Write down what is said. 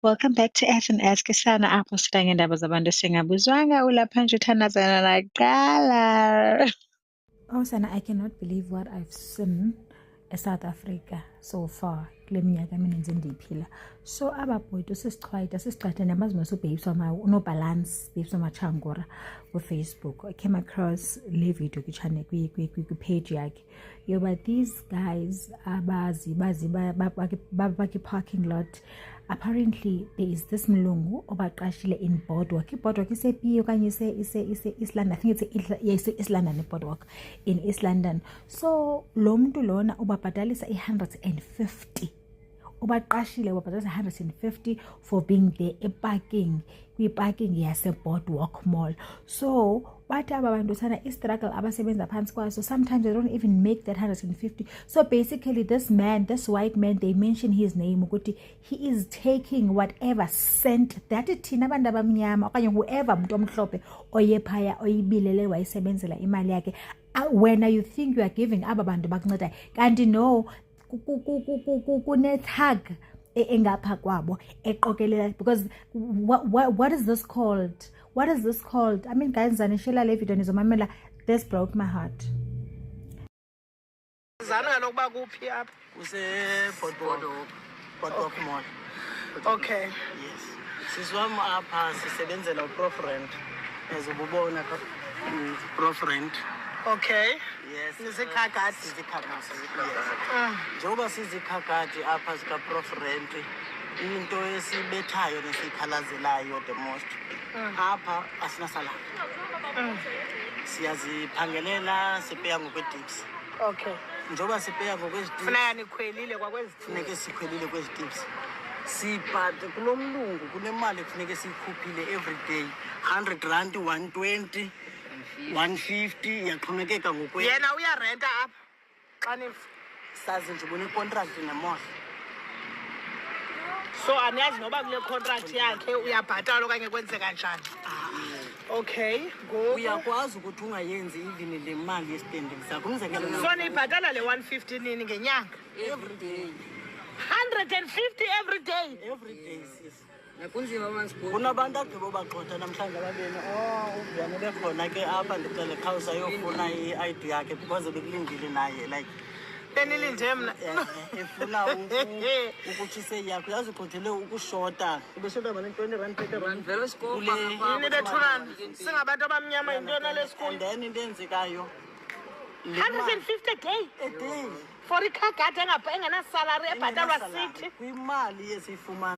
Welcome back to Ask and Ask Isana apho sitla ngeendaba zabantu singabuzwanga ulapha nje uthandazana naqala. Oh, Sana, I cannot believe what I've seen in South Africa so far. Kule minyaka emininzi endiyiphila. So ababhwetu sisichwayita namazi babes no balance babes wamachangora Facebook. I came across le video page yakhe. But these guys baki parking lot. Apparently there is this mlungu obaqashile in Boardwalk. Boardwalk is East London. I think it's East London Boardwalk in East London. So lo mntu lona ubabhatalisa 150. Ubaqashile ubabhatalisa 150 for being there parking yase Boardwalk Mall. So bathi aba bantu sana struggle abasebenza phansi kwaso, sometimes they don't even make that 150. So basically this white man, they mention his name ukuthi he is taking whatever cent that thina abantu abamnyama okanye whoever umuntu omhlophe oyephaya oyibilele wayisebenzela imali yakhe. When you think you are giving aba bantu bakunceda kanti no kune tag engapha kwabo eqokelela, because what is this called? What is this called? I mean, guys, zanishela le video nizomamela. This broke my heart. Zana lokuba kuphi apha? Kuse Boardwalk Mall. Okay. Yes. Sizwami apha sisebenzela uProf Rent. Ezobubona Prof Rent. Okay. Yes. Sizikhakhathi. Njengoba sizikhakhathi apha sika Prof Rent, into esibethayo nesikhalazelayo the most. Apha asina salary. Siyaziphangelela sipeya ngokwetips. Okay. Njengoba sipeya ngokwetips. Funeka nikhwelile kwakwezithu. Funeka sikhwelile kwezitips. Siphathe kulomlungu kunemali kufuneka sikhuphile every day. 100 rand, 120, 150 yaxhomekeka ngokwe. Yena uyarenta apha. Xa Sazi nje ubona icontract nemohle. So aniyazi noba kule contract yakhe uyabhatala okanye kwenzeka njani. Okay, go. Uyakwazi ukuthi ungayenzi even le mali yestanding sakho. Umzekelo So nibhatala le 150 nini ngenyanga? every day. 150 every day. Every day sis. Nakunzima mansport. Kunabantu agqiba baxoxa namhlanje ababeni. Uvuyane bekhona ke apha ndicela khawusa yofuna i-ID yakhe because bekulindile naye like Benilinde mna. efuna ukuthi seyakho yazi uqothele ukushota. Ubeshota bani 20 rand 30 rand. Vele skopa Yini bethulana? Singabantu abamnyama intona lesikole. And then into enzekayo 150 a day. a day For ikhagadi engena salary ebhatalwa sithi. kwimali esifumana